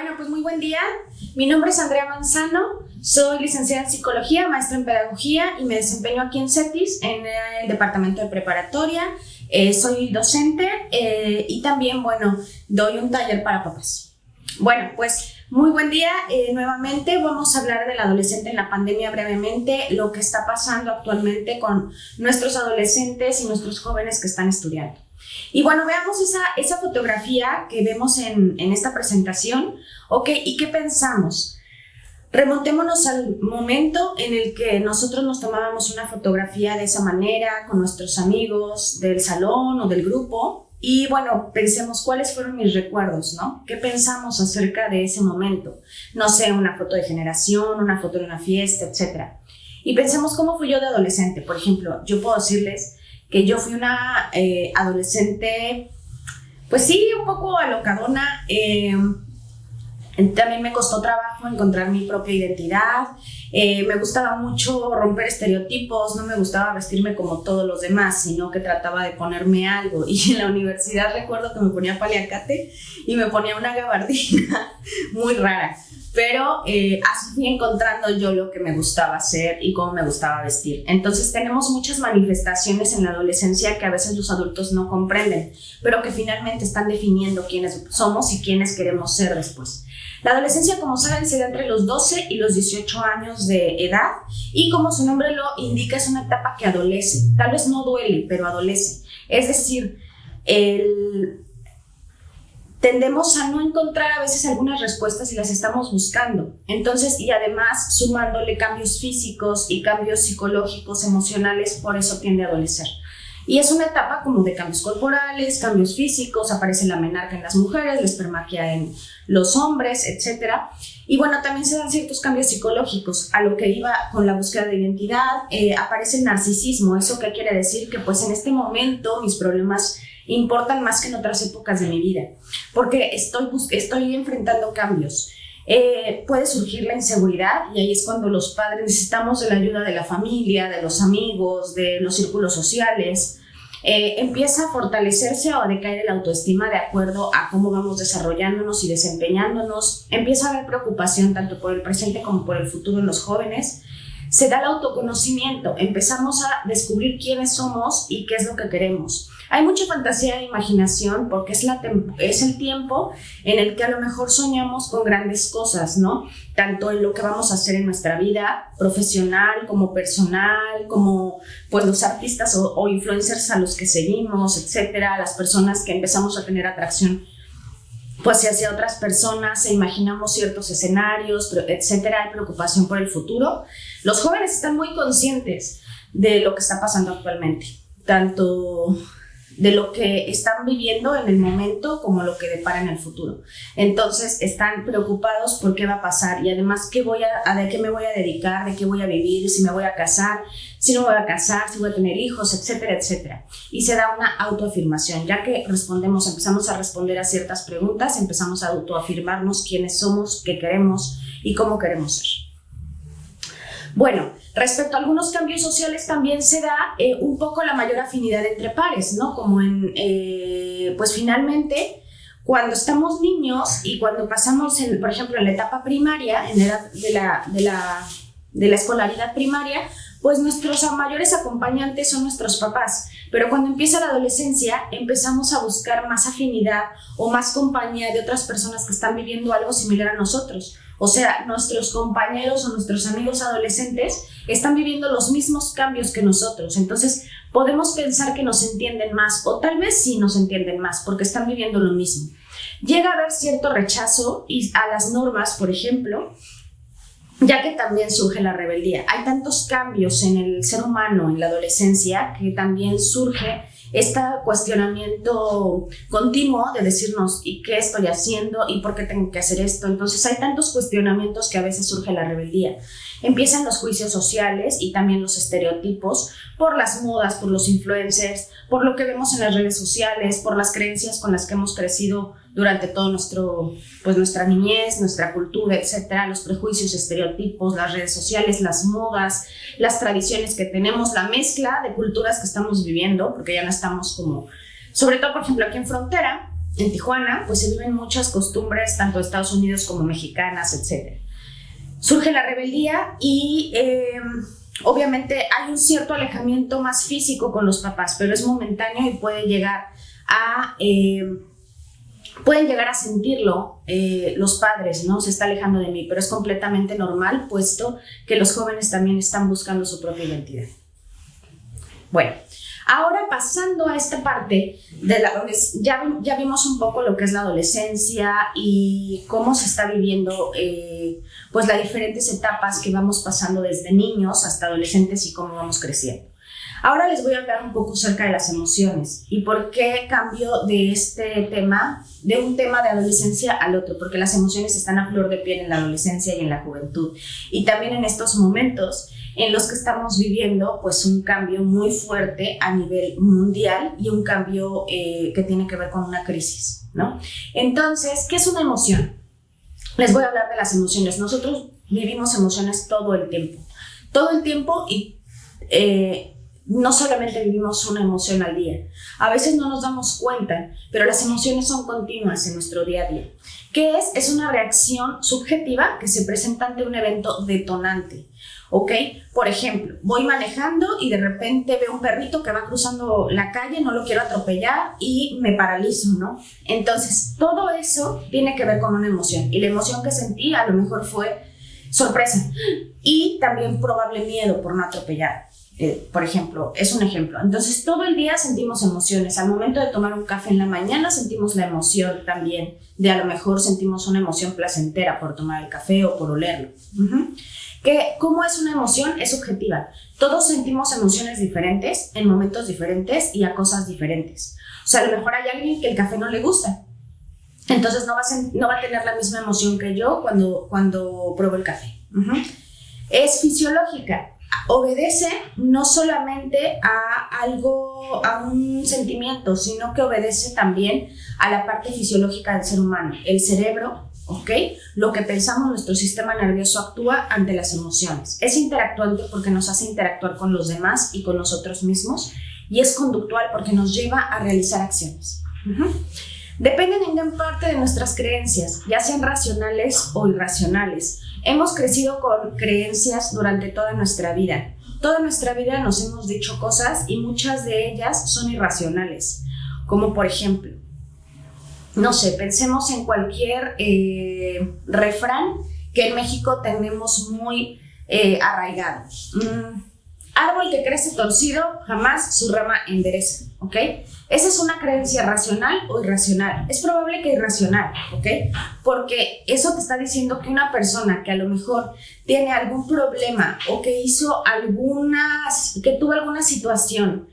Bueno, pues muy buen día. Mi nombre es Andrea Manzano, soy licenciada en Psicología, maestra en Pedagogía y me desempeño aquí en CETIS, en el departamento de preparatoria. Soy docente y también, doy un taller para papás. Bueno, pues muy buen día. Nuevamente vamos a hablar del adolescente en la pandemia brevemente, lo que está pasando actualmente con nuestros adolescentes y nuestros jóvenes que están estudiando. Y bueno, veamos esa fotografía que vemos en esta presentación. Ok, ¿y qué pensamos? Remontémonos al momento en el que nosotros nos tomábamos una fotografía de esa manera con nuestros amigos del salón o del grupo. Y bueno, pensemos cuáles fueron mis recuerdos, ¿no? ¿Qué pensamos acerca de ese momento? No sé, una foto de generación, una foto de una fiesta, etc. Y pensemos cómo fui yo de adolescente. Por ejemplo, yo puedo decirles que yo fui una adolescente, pues sí, un poco alocadona. También me costó trabajo encontrar mi propia identidad. Me gustaba mucho romper estereotipos, no me gustaba vestirme como todos los demás, sino que trataba de ponerme algo. Y en la universidad recuerdo que me ponía paliacate y me ponía una gabardina muy rara. Pero así fui encontrando yo lo que me gustaba hacer y cómo me gustaba vestir. Entonces tenemos muchas manifestaciones en la adolescencia que a veces los adultos no comprenden, pero que finalmente están definiendo quiénes somos y quiénes queremos ser después. La adolescencia, como saben, se da entre los 12 y los 18 años de edad y como su nombre lo indica, es una etapa que adolece. Tal vez no duele, pero adolece. Es decir, tendemos a no encontrar a veces algunas respuestas y las estamos buscando. Entonces, y además sumándole cambios físicos y cambios psicológicos, emocionales, por eso tiende a adolecer. Y es una etapa como de cambios corporales, cambios físicos, aparece la menarca en las mujeres, la espermaquia en los hombres, etc. Y bueno, también se dan ciertos cambios psicológicos. A lo que iba con la búsqueda de identidad, aparece el narcisismo. ¿Eso qué quiere decir? Que pues en este momento mis problemas importan más que en otras épocas de mi vida, porque estoy enfrentando cambios. Puede surgir la inseguridad y ahí es cuando los padres necesitamos de la ayuda de la familia, de los amigos, de los círculos sociales. Empieza a fortalecerse o a decaer el autoestima de acuerdo a cómo vamos desarrollándonos y desempeñándonos. Empieza a haber preocupación tanto por el presente como por el futuro en los jóvenes. Se da el autoconocimiento, empezamos a descubrir quiénes somos y qué es lo que queremos. Hay mucha fantasía e imaginación porque es el tiempo en el que a lo mejor soñamos con grandes cosas, ¿no? Tanto en lo que vamos a hacer en nuestra vida profesional como personal, como pues los artistas o influencers a los que seguimos, etcétera, las personas que empezamos a tener atracción pues hacia otras personas, imaginamos ciertos escenarios, etcétera, hay preocupación por el futuro. Los jóvenes están muy conscientes de lo que está pasando actualmente, tanto de lo que están viviendo en el momento como lo que depara en el futuro. Entonces están preocupados por qué va a pasar y además de qué me voy a dedicar, de qué voy a vivir, si me voy a casar, si no me voy a casar, si voy a tener hijos, etcétera, etcétera. Y se da una autoafirmación, ya que empezamos a responder a ciertas preguntas, empezamos a autoafirmarnos quiénes somos, qué queremos y cómo queremos ser. Bueno, respecto a algunos cambios sociales también se da un poco la mayor afinidad entre pares, ¿no? Como pues finalmente, cuando estamos niños y cuando pasamos, por ejemplo, en la etapa primaria, en la edad de la escolaridad primaria, pues nuestros mayores acompañantes son nuestros papás. Pero cuando empieza la adolescencia, empezamos a buscar más afinidad o más compañía de otras personas que están viviendo algo similar a nosotros. O sea, nuestros compañeros o nuestros amigos adolescentes están viviendo los mismos cambios que nosotros. Entonces, podemos pensar que nos entienden más o tal vez sí nos entienden más porque están viviendo lo mismo. Llega a haber cierto rechazo a las normas, por ejemplo, ya que también surge la rebeldía. Hay tantos cambios en el ser humano en la adolescencia que también surge este cuestionamiento continuo de decirnos ¿y qué estoy haciendo? ¿Y por qué tengo que hacer esto? Entonces hay tantos cuestionamientos que a veces surge la rebeldía. Empiezan los juicios sociales y también los estereotipos por las modas, por los influencers, por lo que vemos en las redes sociales, por las creencias con las que hemos crecido durante todo nuestra niñez, nuestra cultura, etcétera, los prejuicios, estereotipos, las redes sociales, las modas, las tradiciones que tenemos, la mezcla de culturas que estamos viviendo, porque ya no estamos como, sobre todo por ejemplo aquí en frontera, en Tijuana, pues se viven muchas costumbres, tanto de Estados Unidos como mexicanas, etc. Surge la rebeldía y obviamente hay un cierto alejamiento más físico con los papás, pero es momentáneo y pueden llegar a sentirlo los padres, ¿no? Se está alejando de mí, pero es completamente normal, puesto que los jóvenes también están buscando su propia identidad. Bueno, ahora pasando a esta parte de la adolescencia, ya vimos un poco lo que es la adolescencia y cómo se está viviendo pues las diferentes etapas que vamos pasando desde niños hasta adolescentes y cómo vamos creciendo. Ahora les voy a hablar un poco acerca de las emociones y por qué cambio de este tema, de un tema de adolescencia al otro, porque las emociones están a flor de piel en la adolescencia y en la juventud y también en estos momentos en los que estamos viviendo pues un cambio muy fuerte a nivel mundial y un cambio que tiene que ver con una crisis, ¿no? Entonces, ¿qué es una emoción? Les voy a hablar de las emociones. Nosotros vivimos emociones todo el tiempo y no solamente vivimos una emoción al día. A veces no nos damos cuenta, pero las emociones son continuas en nuestro día a día. ¿Qué es? Es una reacción subjetiva que se presenta ante un evento detonante. ¿Ok? Por ejemplo, voy manejando y de repente veo un perrito que va cruzando la calle, no lo quiero atropellar y me paralizo, ¿no? Entonces, todo eso tiene que ver con una emoción. Y la emoción que sentí a lo mejor fue sorpresa y también probable miedo por no atropellar. Por ejemplo, es un ejemplo. Entonces, todo el día sentimos emociones. Al momento de tomar un café en la mañana, sentimos la emoción también de a lo mejor sentimos una emoción placentera por tomar el café o por olerlo. ¿Cómo es una emoción? Es subjetiva. Todos sentimos emociones diferentes en momentos diferentes y a cosas diferentes. O sea, a lo mejor hay alguien que el café no le gusta. Entonces, no va a tener la misma emoción que yo cuando pruebo el café. Es fisiológica. Obedece no solamente a un sentimiento, sino que obedece también a la parte fisiológica del ser humano. El cerebro, ¿ok? Lo que pensamos, nuestro sistema nervioso actúa ante las emociones. Es interactuante porque nos hace interactuar con los demás y con nosotros mismos, y es conductual porque nos lleva a realizar acciones. Dependen en gran parte de nuestras creencias, ya sean racionales o irracionales. Hemos crecido con creencias durante toda nuestra vida. Toda nuestra vida nos hemos dicho cosas y muchas de ellas son irracionales. Como por ejemplo, no sé, pensemos en cualquier refrán que en México tenemos muy arraigado. Árbol que crece torcido, jamás su rama endereza, ¿ok? Esa es una creencia racional o irracional. Es probable que irracional, ¿ok? Porque eso te está diciendo que una persona que a lo mejor tiene algún problema o que que tuvo alguna situación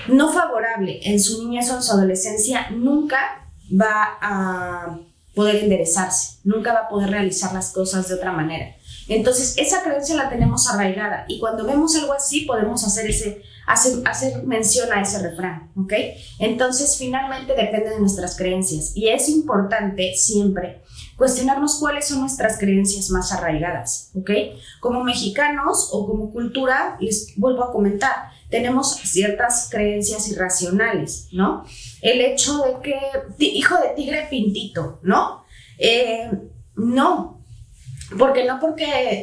no favorable en su niñez o en su adolescencia, nunca va a poder enderezarse, nunca va a poder realizar las cosas de otra manera. Entonces, esa creencia la tenemos arraigada y cuando vemos algo así podemos hacer mención a ese refrán, ¿ok? Entonces, finalmente depende de nuestras creencias y es importante siempre cuestionarnos cuáles son nuestras creencias más arraigadas, ¿ok? Como mexicanos o como cultura, les vuelvo a comentar, tenemos ciertas creencias irracionales, ¿no? El hecho de que, hijo de tigre pintito, ¿no? No. Porque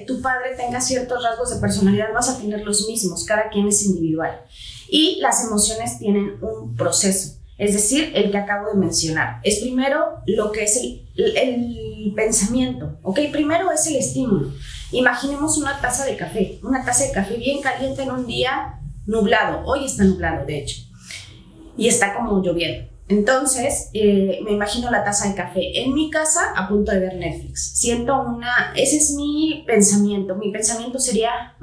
tu padre tenga ciertos rasgos de personalidad vas a tener los mismos, cada quien es individual. Y las emociones tienen un proceso, es decir, el que acabo de mencionar. Es primero lo que es el pensamiento, ¿ok? Primero es el estímulo. Imaginemos una taza de café bien caliente en un día nublado. Hoy está nublado, de hecho, y está como lloviendo. Entonces, me imagino la taza de café en mi casa a punto de ver Netflix. Ese es mi pensamiento. Mi pensamiento sería,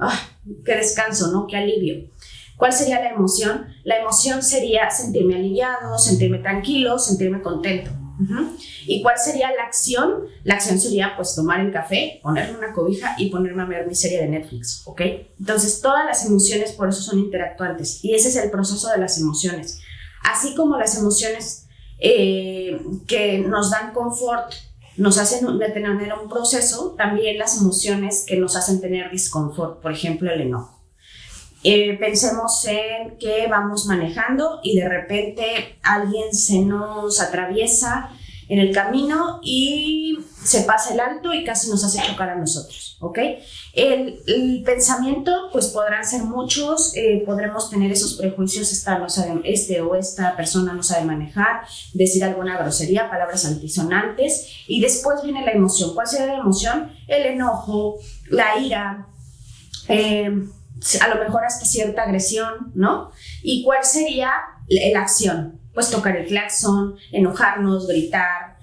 qué descanso, ¿no? Qué alivio. ¿Cuál sería la emoción? La emoción sería sentirme aliviado, sentirme tranquilo, sentirme contento. ¿Y cuál sería la acción? La acción sería, pues, tomar el café, ponerme una cobija y ponerme a ver mi serie de Netflix, ¿ok? Entonces, todas las emociones por eso son interactuantes y ese es el proceso de las emociones. Así como las emociones que nos dan confort, nos hacen tener un proceso, también las emociones que nos hacen tener disconfort, por ejemplo, el enojo. Pensemos en que vamos manejando y de repente alguien se nos atraviesa en el camino y se pasa el alto y casi nos hace chocar a nosotros, ¿ok? El pensamiento, pues podrán ser muchos, podremos tener esos prejuicios, esta persona no sabe manejar, decir alguna grosería, palabras altisonantes, y después viene la emoción. ¿Cuál sería la emoción? El enojo, la ira, a lo mejor hasta cierta agresión, ¿no? ¿Y cuál sería la acción? Pues tocar el claxon, enojarnos, gritar,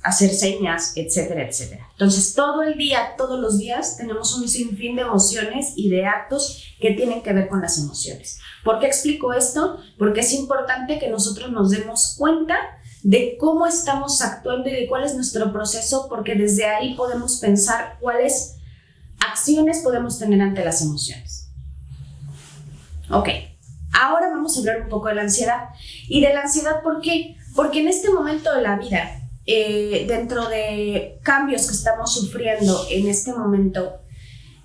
hacer señas, etcétera, etcétera. Entonces, todo el día, todos los días, tenemos un sinfín de emociones y de actos que tienen que ver con las emociones. ¿Por qué explico esto? Porque es importante que nosotros nos demos cuenta de cómo estamos actuando y de cuál es nuestro proceso, porque desde ahí podemos pensar cuáles acciones podemos tener ante las emociones. Ok. Ahora vamos a hablar un poco de la ansiedad. ¿Y de la ansiedad por qué? Porque en este momento de la vida, dentro de cambios que estamos sufriendo en este momento,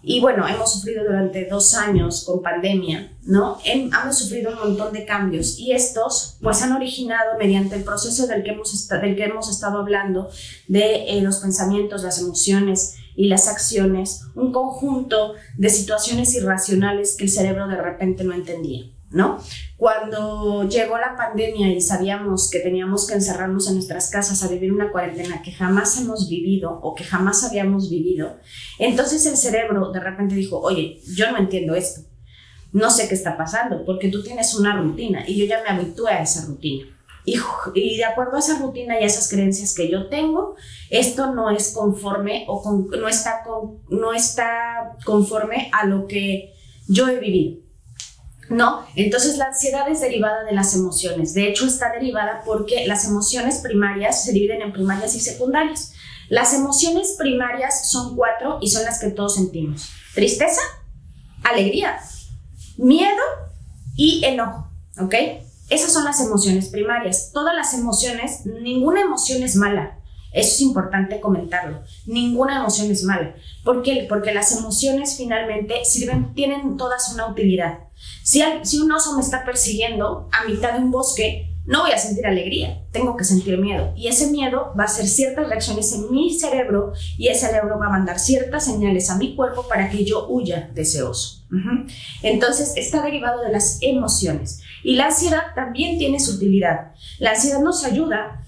y bueno, hemos sufrido durante 2 años con pandemia, ¿no? Hemos sufrido un montón de cambios y estos pues han originado mediante el proceso del que hemos estado hablando, de los pensamientos, las emociones y las acciones, un conjunto de situaciones irracionales que el cerebro de repente no entendía, ¿no? Cuando llegó la pandemia y sabíamos que teníamos que encerrarnos en nuestras casas a vivir una cuarentena que jamás hemos vivido o que jamás habíamos vivido, entonces el cerebro de repente dijo, oye, yo no entiendo esto, no sé qué está pasando, porque tú tienes una rutina y yo ya me habitué a esa rutina. Y de acuerdo a esa rutina y a esas creencias que yo tengo, esto no es conforme no está conforme a lo que yo he vivido, ¿no? Entonces la ansiedad es derivada de las emociones. De hecho, está derivada porque las emociones primarias se dividen en primarias y secundarias. Las emociones primarias son 4 y son las que todos sentimos: tristeza, alegría, miedo y enojo, ¿ok? Esas son las emociones primarias. Todas las emociones, ninguna emoción es mala. Eso es importante comentarlo. Ninguna emoción es mala. ¿Por qué? Porque las emociones finalmente tienen todas una utilidad. Si un oso me está persiguiendo a mitad de un bosque, no voy a sentir alegría, tengo que sentir miedo. Y ese miedo va a hacer ciertas reacciones en mi cerebro y ese cerebro va a mandar ciertas señales a mi cuerpo para que yo huya de ese oso. Entonces, está derivado de las emociones. Y la ansiedad también tiene su utilidad. La ansiedad nos ayuda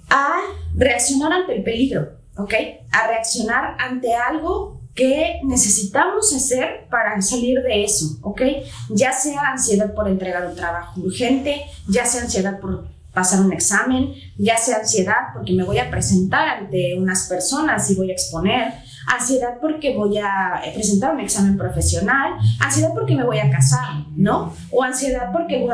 a reaccionar ante el peligro, ¿ok? A reaccionar ante algo que necesitamos hacer para salir de eso, ¿ok? Ya sea ansiedad por entregar un trabajo urgente, ya sea ansiedad por pasar un examen, ya sea ansiedad porque me voy a presentar ante unas personas y voy a exponer, ansiedad porque voy a presentar un examen profesional, ansiedad porque me voy a casar, ¿no? O ansiedad porque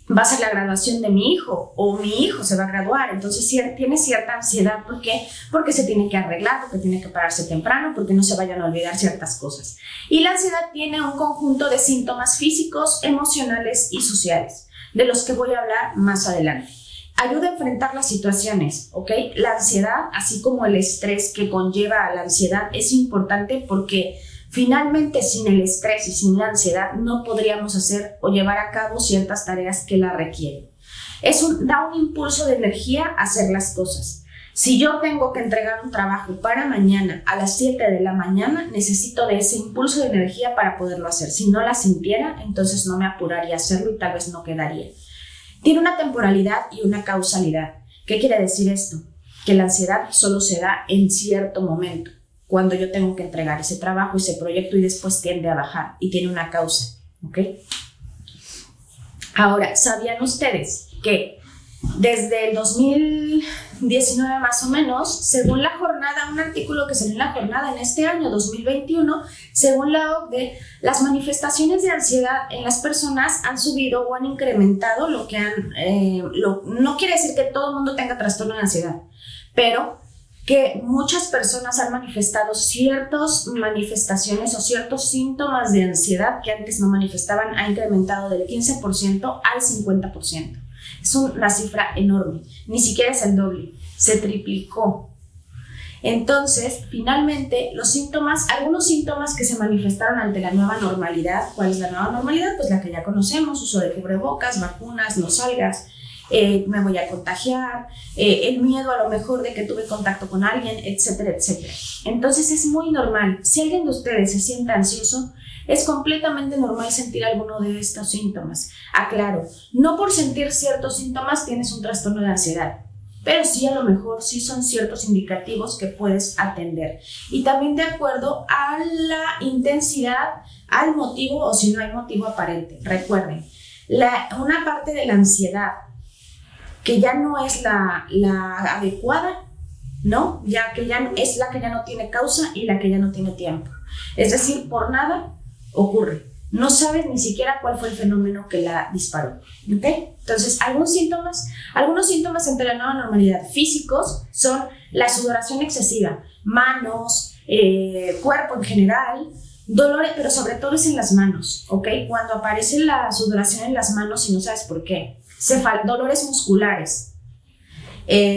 va a ser la graduación de mi hijo o mi hijo se va a graduar, entonces tiene cierta ansiedad. ¿Por qué? Porque se tiene que arreglar, porque tiene que pararse temprano, porque no se vayan a olvidar ciertas cosas. Y la ansiedad tiene un conjunto de síntomas físicos, emocionales y sociales, de los que voy a hablar más adelante. Ayuda a enfrentar las situaciones, ¿ok? La ansiedad, así como el estrés que conlleva a la ansiedad, es importante porque finalmente, sin el estrés y sin la ansiedad, no podríamos hacer o llevar a cabo ciertas tareas que la requieren. Da un impulso de energía a hacer las cosas. Si yo tengo que entregar un trabajo para mañana a las 7 de la mañana, necesito de ese impulso de energía para poderlo hacer. Si no la sintiera, entonces no me apuraría a hacerlo y tal vez no quedaría. Tiene una temporalidad y una causalidad. ¿Qué quiere decir esto? Que la ansiedad solo se da en cierto momento, cuando yo tengo que entregar ese trabajo, ese proyecto, y después tiende a bajar y tiene una causa, ¿ok? Ahora, ¿sabían ustedes que desde el 2019 más o menos, según la jornada, un artículo que salió en la jornada en este año 2021, según la OCDE, las manifestaciones de ansiedad en las personas han subido o han incrementado no quiere decir que todo el mundo tenga trastorno de ansiedad, pero que muchas personas han manifestado ciertas manifestaciones o ciertos síntomas de ansiedad que antes no manifestaban, ha incrementado del 15% al 50%. Es una cifra enorme, ni siquiera es el doble, se triplicó. Entonces, finalmente, algunos síntomas que se manifestaron ante la nueva normalidad. ¿Cuál es la nueva normalidad? Pues la que ya conocemos: uso de cubrebocas, vacunas, no salgas, me voy a contagiar, el miedo a lo mejor de que tuve contacto con alguien, etcétera, etcétera. Entonces es muy normal. Si alguien de ustedes se siente ansioso, es completamente normal sentir alguno de estos síntomas. Aclaro, no por sentir ciertos síntomas tienes un trastorno de ansiedad, pero sí, a lo mejor sí son ciertos indicativos que puedes atender. Y también de acuerdo a la intensidad, al motivo o si no hay motivo aparente. Recuerden, una parte de la ansiedad que ya no es la adecuada, ¿no? Ya que ya es la que ya no tiene causa y la que ya no tiene tiempo. Es decir, por nada ocurre. No sabes ni siquiera cuál fue el fenómeno que la disparó, ¿ok? Entonces, algunos síntomas entre la nueva normalidad físicos son la sudoración excesiva, manos, cuerpo en general, dolores, pero sobre todo es en las manos, ¿ok? Cuando aparece la sudoración en las manos y no sabes por qué. Dolores musculares,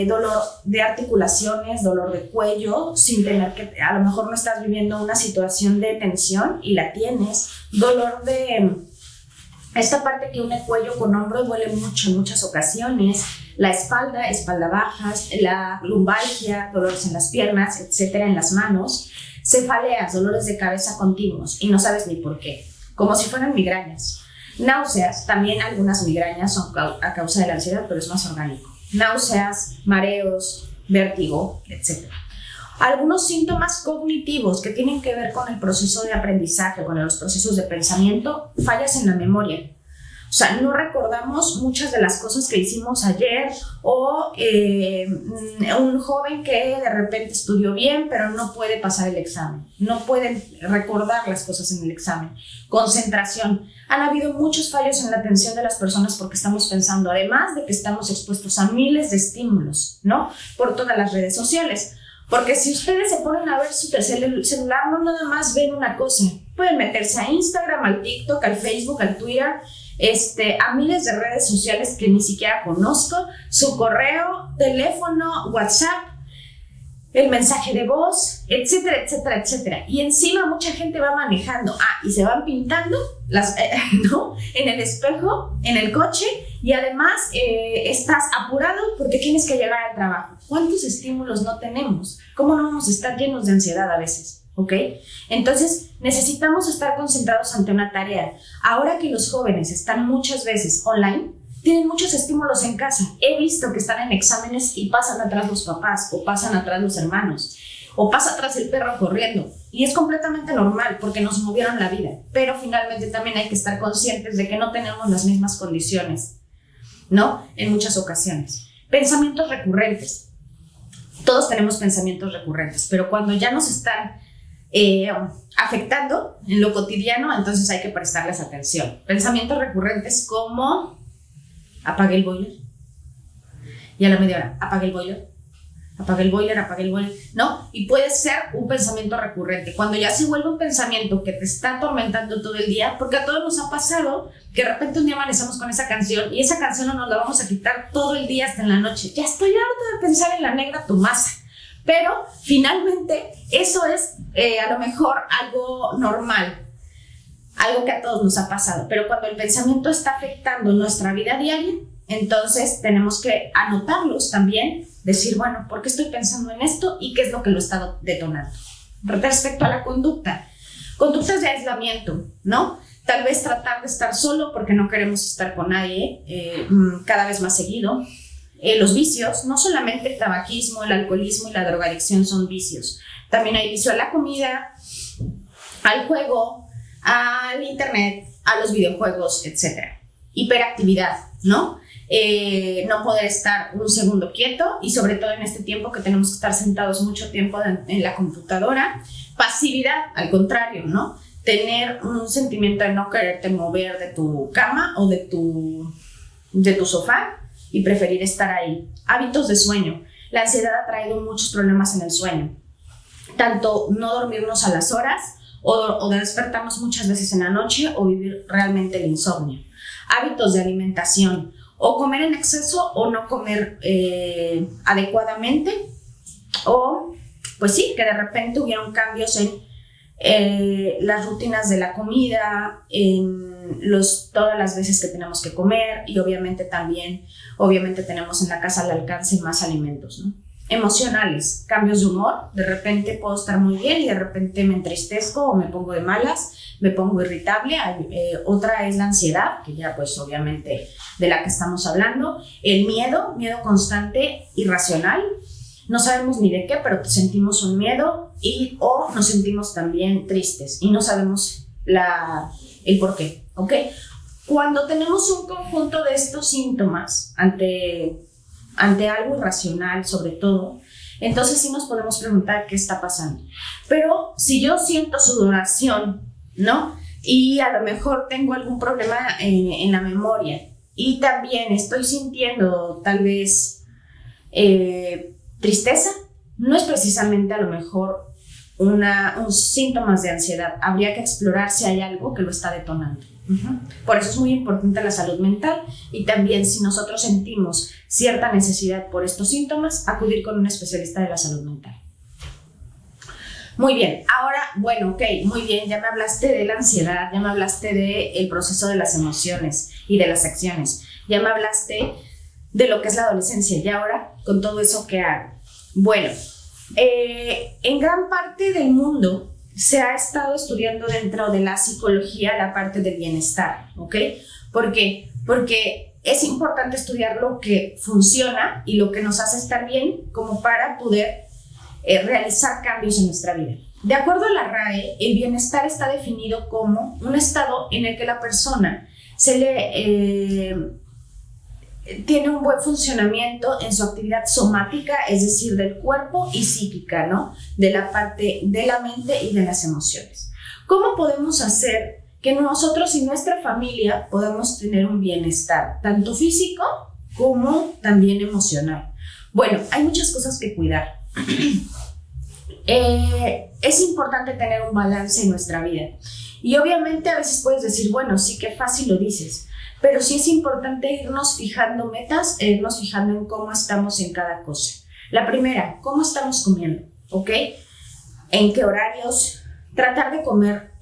dolor de articulaciones, dolor de cuello, sin tener que, a lo mejor no estás viviendo una situación de tensión y la tienes, dolor de esta parte que une cuello con hombro, duele mucho en muchas ocasiones, la espalda baja, la lumbalgia, dolores en las piernas, etcétera, en las manos, cefaleas, dolores de cabeza continuos y no sabes ni por qué, como si fueran migrañas. Náuseas, también algunas migrañas son a causa de la ansiedad, pero es más orgánico. Náuseas, mareos, vértigo, etc. Algunos síntomas cognitivos que tienen que ver con el proceso de aprendizaje, con los procesos de pensamiento, fallas en la memoria. O sea, no recordamos muchas de las cosas que hicimos ayer o un joven que de repente estudió bien pero no puede pasar el examen, no pueden recordar las cosas en el examen. Concentración. Han habido muchos fallos en la atención de las personas porque estamos pensando, además de que estamos expuestos a miles de estímulos, ¿no? Por todas las redes sociales. Porque si ustedes se ponen a ver su celular, no nada más ven una cosa. Pueden meterse a Instagram, al TikTok, al Facebook, al Twitter, a miles de redes sociales que ni siquiera conozco, su correo, teléfono, WhatsApp, el mensaje de voz, etcétera, etcétera, etcétera. Y encima mucha gente va manejando, y se van pintando ¿no? En el espejo, en el coche, y además estás apurado porque tienes que llegar al trabajo. ¿Cuántos estímulos no tenemos? ¿Cómo no vamos a estar llenos de ansiedad a veces? ¿Ok? Entonces necesitamos estar concentrados ante una tarea. Ahora que los jóvenes están muchas veces online, tienen muchos estímulos en casa. He visto que están en exámenes y pasan atrás los papás, o pasan atrás los hermanos, o pasa atrás el perro corriendo. Y es completamente normal porque nos movieron la vida. Pero finalmente también hay que estar conscientes de que no tenemos las mismas condiciones, ¿no? En muchas ocasiones. Pensamientos recurrentes. Todos tenemos pensamientos recurrentes, pero cuando ya nos están afectando en lo cotidiano, entonces hay que prestarles atención. Pensamientos recurrentes como apague el boiler, y a la media hora apague el boiler, ¿no? Y puede ser un pensamiento recurrente cuando ya se vuelve un pensamiento que te está atormentando todo el día, porque a todos nos ha pasado que de repente un día amanecemos con esa canción y esa canción no nos la vamos a quitar todo el día hasta en la noche. Ya estoy harta de pensar en la negra Tomasa. Pero finalmente eso es a lo mejor algo normal, algo que a todos nos ha pasado. Pero cuando el pensamiento está afectando nuestra vida diaria, entonces tenemos que anotarlos también, decir, bueno, ¿por qué estoy pensando en esto y qué es lo que lo está detonando? Respecto a la conductas de aislamiento, ¿no? Tal vez tratar de estar solo porque no queremos estar con nadie cada vez más seguido. Los vicios, no solamente el tabaquismo, el alcoholismo y la drogadicción son vicios. También hay vicio a la comida, al juego, al internet, a los videojuegos, etc. Hiperactividad, ¿no? No poder estar un segundo quieto y sobre todo en este tiempo que tenemos que estar sentados mucho tiempo en la computadora. Pasividad, al contrario, ¿no? Tener un sentimiento de no quererte mover de tu cama o de tu sofá y preferir estar ahí. Hábitos de sueño. La ansiedad ha traído muchos problemas en el sueño. Tanto no dormirnos a las horas o despertarnos muchas veces en la noche o vivir realmente el insomnio. Hábitos de alimentación. O comer en exceso o no comer adecuadamente. O pues sí, que de repente hubieron cambios en las rutinas de la comida, en todas las veces que tenemos que comer, y obviamente tenemos en la casa al alcance más alimentos, ¿no? Emocionales, cambios de humor, de repente puedo estar muy bien y de repente me entristezco o me pongo de malas, me pongo irritable. Otra es la ansiedad, que ya pues obviamente de la que estamos hablando, el miedo constante, irracional, no sabemos ni de qué, pero sentimos un miedo o nos sentimos también tristes y no sabemos el por qué, ¿ok? Cuando tenemos un conjunto de estos síntomas ante algo irracional, sobre todo, entonces sí nos podemos preguntar qué está pasando. Pero si yo siento sudoración, ¿no? Y a lo mejor tengo algún problema en la memoria y también estoy sintiendo tal vez tristeza, no es precisamente a lo mejor unos síntomas de ansiedad. Habría que explorar si hay algo que lo está detonando. Por eso es muy importante la salud mental, y también si nosotros sentimos cierta necesidad por estos síntomas, acudir con un especialista de la salud mental. Muy bien, ahora, bueno, ok, muy bien, ya me hablaste de la ansiedad, ya me hablaste del proceso de las emociones y de las acciones, ya me hablaste de lo que es la adolescencia, y ahora, con todo eso, ¿qué hago? Bueno, en gran parte del mundo se ha estado estudiando dentro de la psicología la parte del bienestar, ¿ok? ¿Por qué? Porque es importante estudiar lo que funciona y lo que nos hace estar bien, como para poder realizar cambios en nuestra vida. De acuerdo a la RAE, el bienestar está definido como un estado en el que la persona tiene un buen funcionamiento en su actividad somática, es decir, del cuerpo, y psíquica, ¿no? De la parte de la mente y de las emociones. ¿Cómo podemos hacer que nosotros y nuestra familia podamos tener un bienestar, tanto físico como también emocional? Bueno, hay muchas cosas que cuidar. Es importante tener un balance en nuestra vida. Y obviamente a veces puedes decir, bueno, sí, qué fácil lo dices. Pero sí es importante irnos fijando metas, irnos fijando en cómo estamos en cada cosa. La primera, ¿cómo estamos comiendo? ¿Ok? ¿En qué horarios? Tratar de comer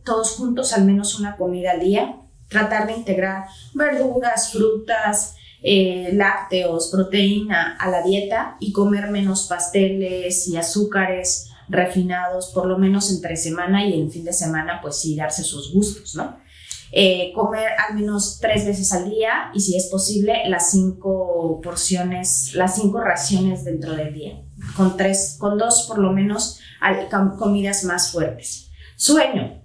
todos juntos al menos una comida al día. Tratar de integrar verduras, frutas, lácteos, proteína a la dieta, y comer menos pasteles y azúcares refinados, por lo menos entre semana, y en fin de semana pues sí darse sus gustos, ¿no? Comer al menos 3 veces al día, y si es posible las 5 porciones, las 5 raciones dentro del día, con 2 por lo menos comidas más fuertes. Sueño.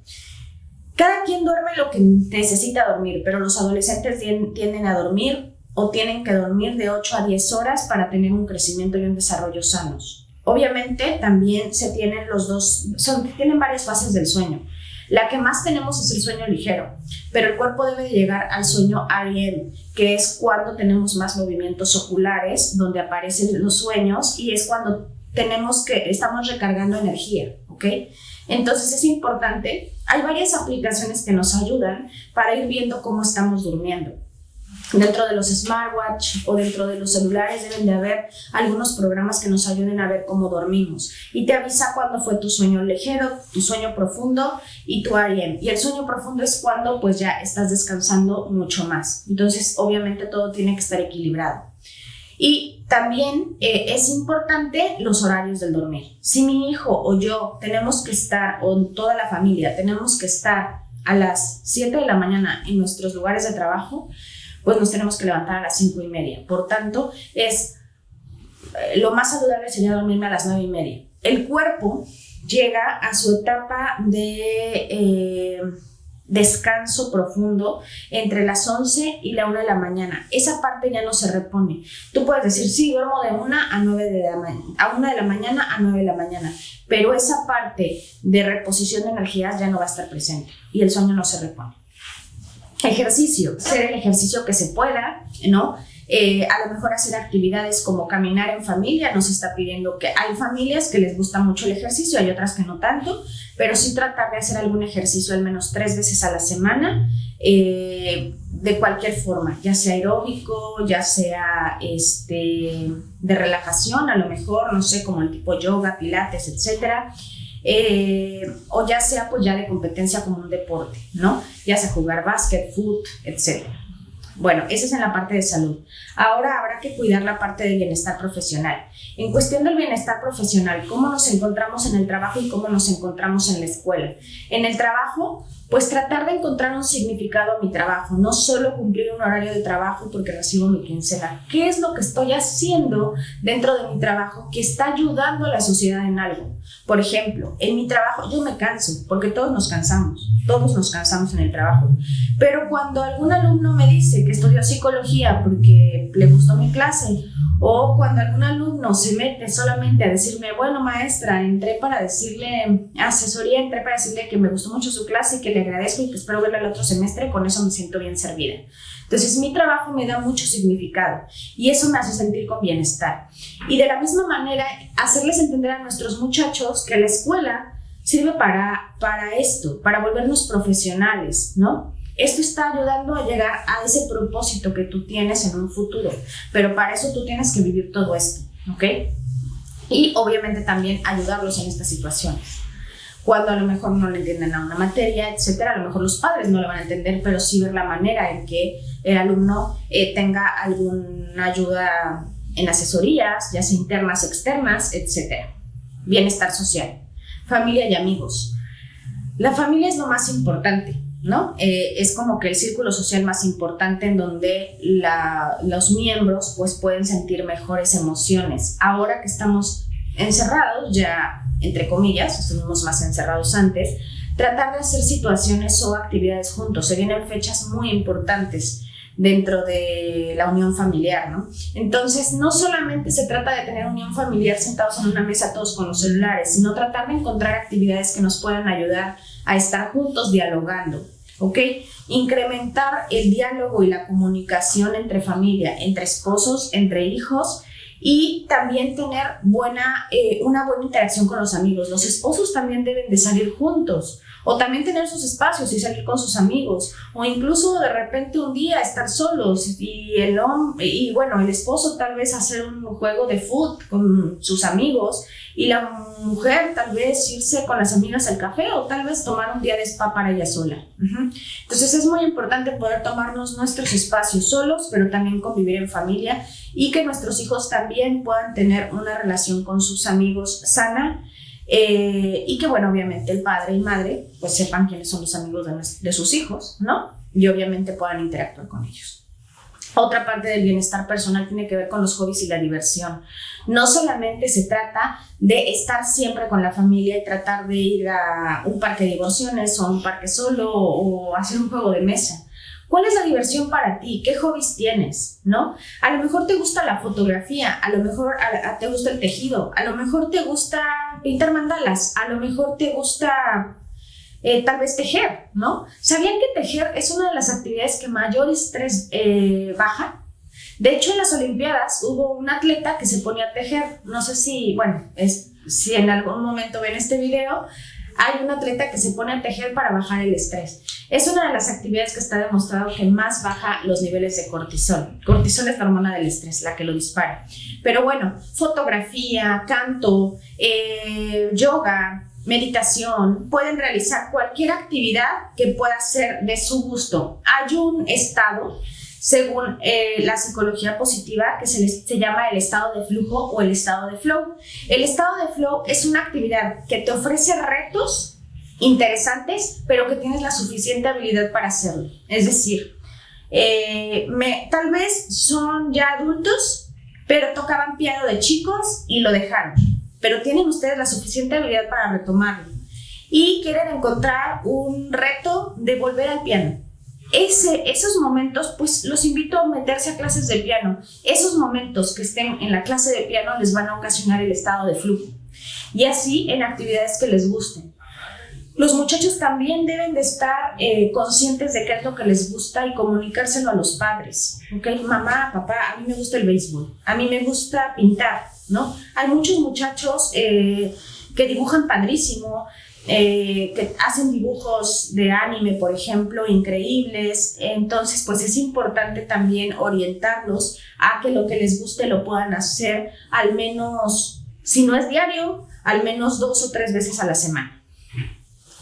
Cada quien duerme lo que necesita dormir, pero los adolescentes tienden a dormir o tienen que dormir de 8 a 10 horas para tener un crecimiento y un desarrollo sanos. Obviamente también tienen varias fases del sueño. La que más tenemos es el sueño ligero, pero el cuerpo debe llegar al sueño REM, que es cuando tenemos más movimientos oculares, donde aparecen los sueños, y es cuando estamos recargando energía, ¿ok? Entonces es importante, hay varias aplicaciones que nos ayudan para ir viendo cómo estamos durmiendo. Dentro de los smartwatch o dentro de los celulares deben de haber algunos programas que nos ayuden a ver cómo dormimos, y te avisa cuándo fue tu sueño ligero, tu sueño profundo y tu REM. Y el sueño profundo es cuando pues ya estás descansando mucho más. Entonces obviamente todo tiene que estar equilibrado. Y también es importante los horarios del dormir. Si mi hijo o yo tenemos que estar, o toda la familia tenemos que estar a las 7 de la mañana en nuestros lugares de trabajo, pues nos tenemos que levantar a las 5:30. Por tanto, lo más saludable sería dormirme a las 9:30. El cuerpo llega a su etapa de descanso profundo entre las 11 y la 1 de la mañana. Esa parte ya no se repone. Tú puedes decir, sí, duermo de 1 a 1 de la mañana a 9 de la mañana, pero esa parte de reposición de energías ya no va a estar presente y el sueño no se repone. Ejercicio, hacer el ejercicio que se pueda, ¿no? A lo mejor hacer actividades como caminar en familia, nos está pidiendo que hay familias que les gusta mucho el ejercicio, hay otras que no tanto, pero sí tratar de hacer algún ejercicio al menos 3 veces a la semana, de cualquier forma, ya sea aeróbico, ya sea de relajación, a lo mejor, no sé, como el tipo yoga, pilates, etcétera. O ya sea pues ya de competencia como un deporte, ¿no? Ya sea jugar básquet, fútbol, etc. Bueno, esa es en la parte de salud. Ahora habrá que cuidar la parte de bienestar profesional. En cuestión del bienestar profesional, ¿cómo nos encontramos en el trabajo y cómo nos encontramos en la escuela? En el trabajo, pues tratar de encontrar un significado a mi trabajo, no solo cumplir un horario de trabajo porque recibo mi quincena. ¿Qué es lo que estoy haciendo dentro de mi trabajo que está ayudando a la sociedad en algo? Por ejemplo, en mi trabajo yo me canso, porque todos nos cansamos en el trabajo, pero cuando algún alumno me dice que estudió psicología porque le gustó mi clase, o cuando algún alumno se mete solamente a decirme, bueno maestra, entré para decirle asesoría, entré para decirle que me gustó mucho su clase y que le agradezco y que espero verla el otro semestre, con eso me siento bien servida. Entonces mi trabajo me da mucho significado y eso me hace sentir con bienestar. Y de la misma manera, hacerles entender a nuestros muchachos que la escuela sirve para esto, para volvernos profesionales, ¿no? Esto está ayudando a llegar a ese propósito que tú tienes en un futuro, pero para eso tú tienes que vivir todo esto, ¿ok? Y obviamente también ayudarlos en estas situaciones. Cuando a lo mejor no le entienden a una materia, etcétera, a lo mejor los padres no le van a entender, pero sí ver la manera en que el alumno tenga alguna ayuda en asesorías, ya sea internas, externas, etcétera. Bienestar social, familia y amigos. La familia es lo más importante, ¿no? Es como que el círculo social más importante en donde los miembros pues pueden sentir mejores emociones. Ahora que estamos encerrados, ya entre comillas, estuvimos más encerrados antes, tratar de hacer situaciones o actividades juntos. Se vienen fechas muy importantes dentro de la unión familiar, ¿no? Entonces, no solamente se trata de tener unión familiar sentados en una mesa todos con los celulares, sino tratar de encontrar actividades que nos puedan ayudar a estar juntos dialogando, ¿ok? Incrementar el diálogo y la comunicación entre familia, entre esposos, entre hijos, y también tener una buena interacción con los amigos. Los esposos también deben de salir juntos, o también tener sus espacios y salir con sus amigos, o incluso de repente un día estar solos y el esposo tal vez hacer un juego de fútbol con sus amigos y la mujer tal vez irse con las amigas al café o tal vez tomar un día de spa para ella sola. Entonces es muy importante poder tomarnos nuestros espacios solos, pero también convivir en familia y que nuestros hijos también puedan tener una relación con sus amigos sana. Y que bueno, obviamente el padre y madre pues sepan quiénes son los amigos de sus hijos, ¿no? Y obviamente puedan interactuar con ellos. Otra parte del bienestar personal tiene que ver con los hobbies y la diversión. No solamente se trata de estar siempre con la familia y tratar de ir a un parque de diversiones o a un parque solo o hacer un juego de mesa. ¿Cuál es la diversión para ti? ¿Qué hobbies tienes? ¿No? A lo mejor te gusta la fotografía, a lo mejor te gusta el tejido, a lo mejor te gusta pintar mandalas, a lo mejor te gusta tal vez tejer, ¿no? ¿Sabían que tejer es una de las actividades que mayor estrés baja? De hecho, en las Olimpiadas hubo un atleta que se ponía a tejer. No sé si en algún momento ven este video, hay un atleta que se pone a tejer para bajar el estrés. Es una de las actividades que está demostrado que más baja los niveles de cortisol. Cortisol es la hormona del estrés, la que lo dispara. Pero bueno, fotografía, canto, yoga, meditación, pueden realizar cualquier actividad que pueda ser de su gusto. Hay un estado, según la psicología positiva, que se llama el estado de flujo o el estado de flow. El estado de flow es una actividad que te ofrece retos interesantes, pero que tienes la suficiente habilidad para hacerlo. Es decir, tal vez son ya adultos, pero tocaban piano de chicos y lo dejaron. Pero tienen ustedes la suficiente habilidad para retomarlo. Y quieren encontrar un reto de volver al piano. Esos momentos, pues los invito a meterse a clases de piano. Esos momentos que estén en la clase de piano les van a ocasionar el estado de flujo. Y así en actividades que les gusten. Los muchachos también deben de estar conscientes de qué es lo que les gusta y comunicárselo a los padres. ¿Okay? Mamá, papá, a mí me gusta el béisbol, a mí me gusta pintar, ¿no? Hay muchos muchachos que dibujan padrísimo, que hacen dibujos de anime, por ejemplo, increíbles. Entonces, pues es importante también orientarlos a que lo que les guste lo puedan hacer al menos, si no es diario, al menos 2 o 3 veces a la semana.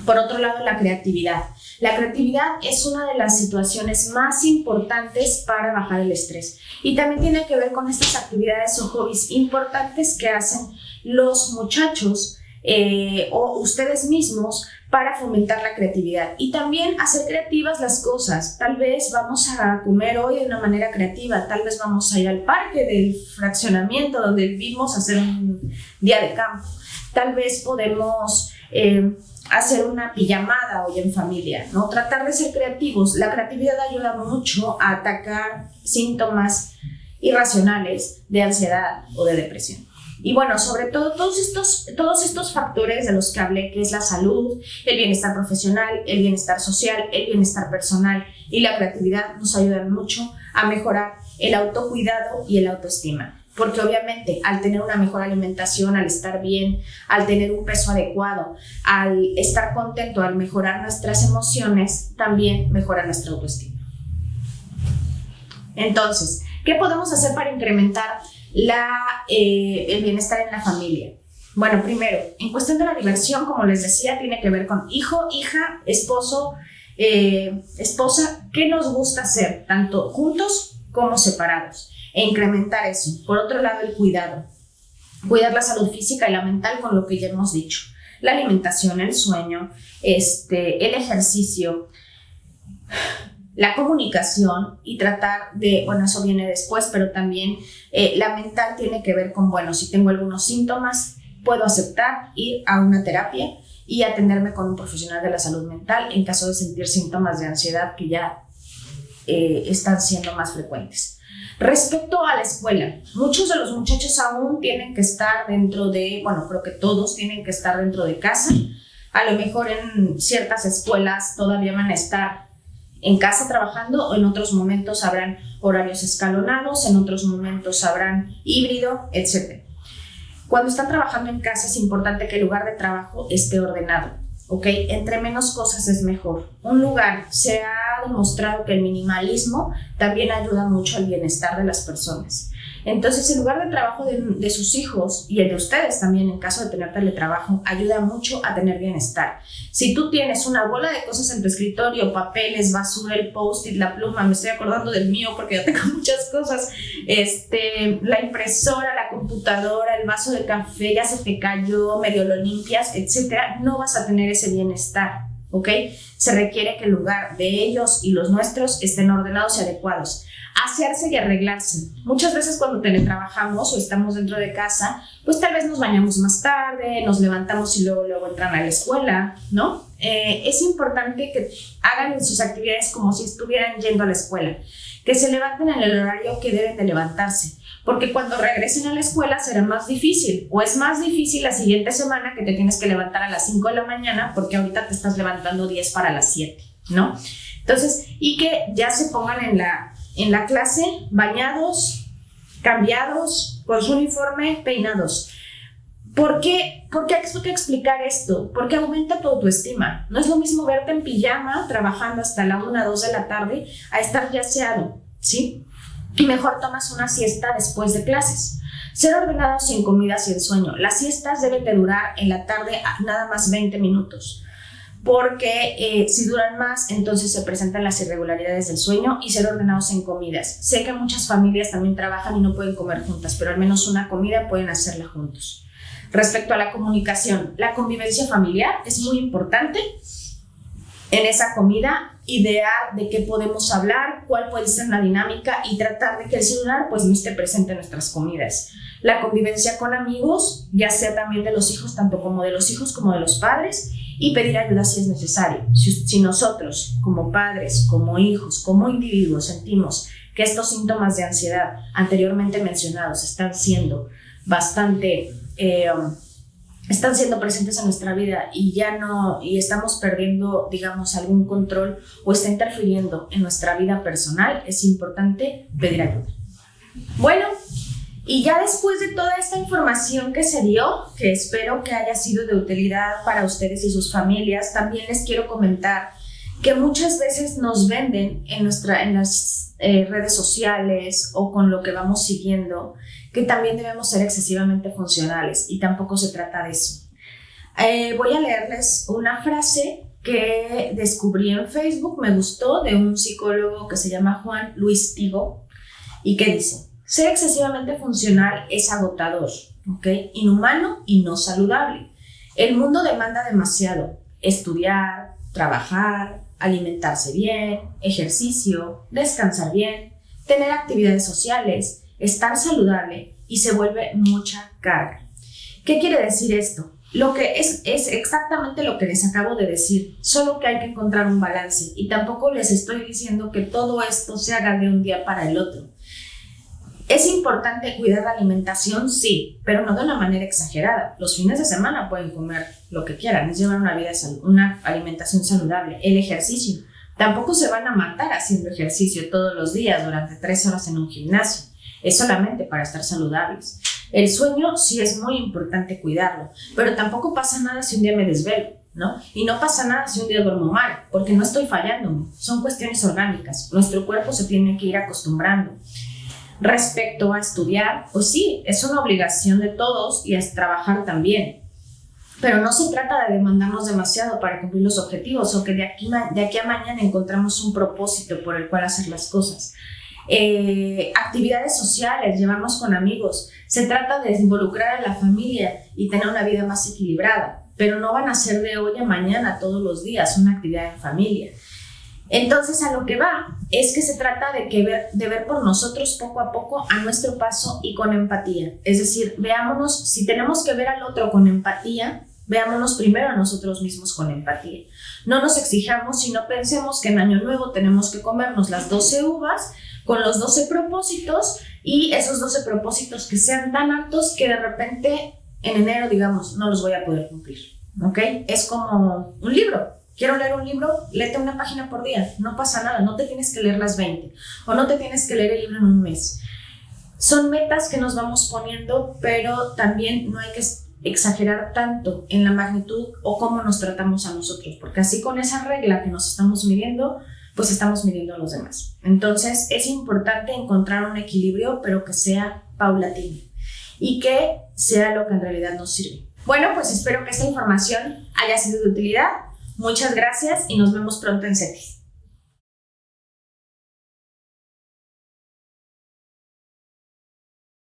Por otro lado, la creatividad. La creatividad es una de las situaciones más importantes para bajar el estrés y también tiene que ver con estas actividades o hobbies importantes que hacen los muchachos o ustedes mismos para fomentar la creatividad y también hacer creativas las cosas. Tal vez vamos a comer hoy de una manera creativa, tal vez vamos a ir al parque del fraccionamiento donde vivimos a hacer un día de campo, tal vez podemos hacer una pijamada hoy en familia, ¿no? Tratar de ser creativos. La creatividad ayuda mucho a atacar síntomas irracionales de ansiedad o de depresión. Y bueno, sobre todo todos estos factores de los que hablé, que es la salud, el bienestar profesional, el bienestar social, el bienestar personal y la creatividad nos ayudan mucho a mejorar el autocuidado y el autoestima. Porque obviamente al tener una mejor alimentación, al estar bien, al tener un peso adecuado, al estar contento, al mejorar nuestras emociones, también mejora nuestra autoestima. Entonces, ¿qué podemos hacer para incrementar el bienestar en la familia? Bueno, primero, en cuestión de la diversión, como les decía, tiene que ver con hijo, hija, esposo, esposa, ¿qué nos gusta hacer? Tanto juntos como separados. E incrementar eso. Por otro lado, el cuidado. Cuidar la salud física y la mental con lo que ya hemos dicho. La alimentación, el sueño, el ejercicio, la comunicación y tratar de, bueno, eso viene después, pero también la mental tiene que ver con, bueno, si tengo algunos síntomas, puedo aceptar ir a una terapia y atenderme con un profesional de la salud mental en caso de sentir síntomas de ansiedad que ya están siendo más frecuentes. Respecto a la escuela, muchos de los muchachos aún tienen que estar dentro de, bueno, creo que todos tienen que estar dentro de casa. A lo mejor en ciertas escuelas todavía van a estar en casa trabajando o en otros momentos habrán horarios escalonados, en otros momentos habrán híbrido, etc. Cuando están trabajando en casa es importante que el lugar de trabajo esté ordenado, ¿ok? Entre menos cosas es mejor. Un lugar, se ha demostrado que el minimalismo también ayuda mucho al bienestar de las personas. Entonces, el lugar de trabajo de sus hijos y el de ustedes también, en caso de tener teletrabajo, ayuda mucho a tener bienestar. Si tú tienes una bola de cosas en tu escritorio, papeles, basura, el post-it, la pluma, me estoy acordando del mío porque yo tengo muchas cosas, la impresora, la computadora, el vaso de café ya se te cayó, medio lo limpias, etcétera, no vas a tener ese bienestar, ¿ok? Se requiere que el lugar de ellos y los nuestros estén ordenados y adecuados. Asearse y arreglarse. Muchas veces cuando teletrabajamos o estamos dentro de casa, pues tal vez nos bañamos más tarde, nos levantamos y luego entran a la escuela, ¿no? Es importante que hagan sus actividades como si estuvieran yendo a la escuela, que se levanten en el horario que deben de levantarse, porque cuando regresen a la escuela será más difícil, o es más difícil la siguiente semana que te tienes que levantar a las 5 de la mañana porque ahorita te estás levantando 10 para las 7, ¿no? Entonces, y que ya se pongan en la clase bañados, cambiados, con su uniforme, peinados. ¿Por qué hay que explicar esto? Porque aumenta tu autoestima. No es lo mismo verte en pijama trabajando hasta la 1, 2 de la tarde a estar ya aseado, ¿sí? Y mejor tomas una siesta después de clases. Ser ordenados en comidas y en sueño. Las siestas deben de durar en la tarde nada más 20 minutos. Porque si duran más, entonces se presentan las irregularidades del sueño y ser ordenados en comidas. Sé que muchas familias también trabajan y no pueden comer juntas, pero al menos una comida pueden hacerla juntos. Respecto a la comunicación, la convivencia familiar es muy importante. En esa comida, idear de qué podemos hablar, cuál puede ser la dinámica y tratar de que el celular pues no esté presente en nuestras comidas. La convivencia con amigos, ya sea también de los hijos, tanto como de los hijos como de los padres, y pedir ayuda si es necesario. Si nosotros, como padres, como hijos, como individuos, sentimos que estos síntomas de ansiedad anteriormente mencionados están siendo bastante están siendo presentes en nuestra vida y ya no, y estamos perdiendo, digamos, algún control o está interfiriendo en nuestra vida personal, es importante pedir ayuda. Bueno, y ya después de toda esta información que se dio, que espero que haya sido de utilidad para ustedes y sus familias, también les quiero comentar que muchas veces nos venden en las redes sociales o con lo que vamos siguiendo, que también debemos ser excesivamente funcionales, y tampoco se trata de eso. Voy a leerles una frase que descubrí en Facebook, me gustó, de un psicólogo que se llama Juan Luis Tigo, y que dice: ser excesivamente funcional es agotador, ¿ok? Inhumano y no saludable. El mundo demanda demasiado: estudiar, trabajar, alimentarse bien, ejercicio, descansar bien, tener actividades sociales, estar saludable, y se vuelve mucha carga. ¿Qué quiere decir esto? Lo que es exactamente lo que les acabo de decir, solo que hay que encontrar un balance, y tampoco les estoy diciendo que todo esto se haga de un día para el otro. ¿Es importante cuidar la alimentación? Sí, pero no de una manera exagerada. Los fines de semana pueden comer lo que quieran, es llevar una alimentación saludable. El ejercicio, tampoco se van a matar haciendo ejercicio todos los días durante 3 horas en un gimnasio. Es solamente para estar saludables. El sueño sí es muy importante cuidarlo, pero tampoco pasa nada si un día me desvelo, ¿no? Y no pasa nada si un día duermo mal, porque no estoy fallándome. Son cuestiones orgánicas. Nuestro cuerpo se tiene que ir acostumbrando. Respecto a estudiar, pues sí, es una obligación de todos y es trabajar también. Pero no se trata de demandarnos demasiado para cumplir los objetivos, o que de aquí a mañana encontramos un propósito por el cual hacer las cosas. Actividades sociales, llevarnos con amigos. Se trata de involucrar a la familia y tener una vida más equilibrada, pero no van a ser de hoy a mañana todos los días una actividad en familia. Entonces, a lo que va es que se trata de ver por nosotros poco a poco, a nuestro paso y con empatía. Es decir, veámonos, si tenemos que ver al otro con empatía, veámonos primero a nosotros mismos con empatía. No nos exijamos y no pensemos que en Año Nuevo tenemos que comernos las 12 uvas con los 12 propósitos, y esos 12 propósitos que sean tan altos que de repente en enero, digamos, no los voy a poder cumplir, ¿ok? Es como un libro. Quiero leer un libro, léete una página por día, no pasa nada, no te tienes que leer las 20 o no te tienes que leer el libro en un mes. Son metas que nos vamos poniendo, pero también no hay que exagerar tanto en la magnitud o cómo nos tratamos a nosotros, porque así con esa regla que nos estamos midiendo, pues estamos midiendo a los demás. Entonces es importante encontrar un equilibrio, pero que sea paulatino y que sea lo que en realidad nos sirve. Bueno, pues espero que esta información haya sido de utilidad. Muchas gracias y nos vemos pronto en CETIS.